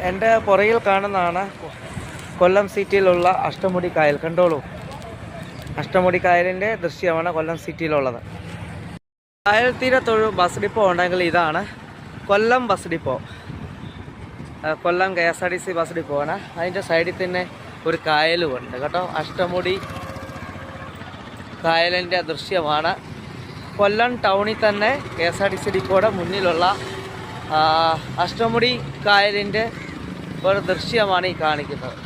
എൻ്റെ പുറകിൽ കാണുന്നതാണ് കൊല്ലം സിറ്റിയിലുള്ള അഷ്ടമുടി കായൽ. കണ്ടോളൂ, അഷ്ടമുടി കായലിൻ്റെ ദൃശ്യമാണ് കൊല്ലം സിറ്റിയിലുള്ളത്. കായൽ തീരത്തൊരു ബസ് ഡിപ്പോ ഉണ്ടെങ്കിൽ ഇതാണ് കൊല്ലം ബസ് ഡിപ്പോ. കൊല്ലം KSRTC ബസ് ഡിപ്പോ ആണ്. അതിൻ്റെ സൈഡിൽ തന്നെ ഒരു കായലുമുണ്ട് കേട്ടോ. അഷ്ടമുടി കായലിൻ്റെ ദൃശ്യമാണ്. കൊല്ലം ടൗണിൽ തന്നെ KSRTC ഡിപ്പോയുടെ മുന്നിലുള്ള അഷ്ടമുടി കായലിൻ്റെ ഒരു ദൃശ്യമാണ് ഈ കാണിക്കുന്നത്.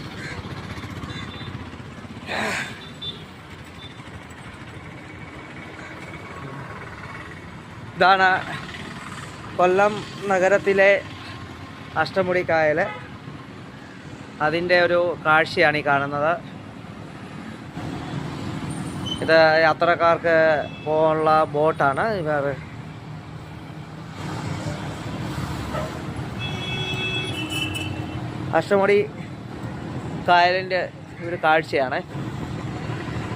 ഇതാണ് കൊല്ലം നഗരത്തിലെ അഷ്ടമുടി കായൽ. അതിൻ്റെ ഒരു കാഴ്ചയാണ് ഈ കാണുന്നത്. ഇത് യാത്രക്കാർക്ക് പോകാനുള്ള ബോട്ടാണ്. അഷ്ടമുടി കായലിൻ്റെ ഒരു കാഴ്ചയാണ്.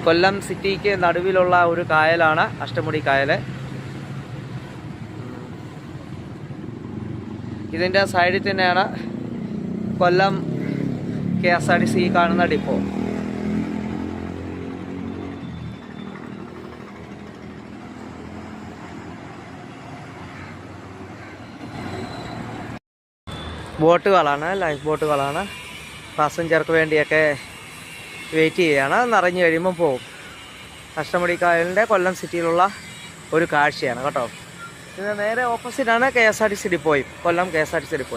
കൊല്ലം സിറ്റിക്ക് നടുവിലുള്ള ഒരു കായലാണ് അഷ്ടമുടി കായൽ. ഇതിൻ്റെ സൈഡിൽ തന്നെയാണ് കൊല്ലം KSRTC കാണുന്ന ഡിപ്പോ. ബോട്ടുകളാണ്, ലൈഫ് ബോട്ടുകളാണ്. പാസഞ്ചർക്ക് വേണ്ടിയൊക്കെ വെയിറ്റ് ചെയ്യുകയാണ്. നിറഞ്ഞു കഴിയുമ്പോൾ പോകും. അഷ്ടമുടി കായലിൻ്റെ കൊല്ലം സിറ്റിയിലുള്ള ഒരു കാഴ്ചയാണ് കേട്ടോ. ഇത് നേരെ ഓപ്പോസിറ്റാണ് KSRTC ഡിപ്പോയും, കൊല്ലം KSRTC ഡിപ്പോയും.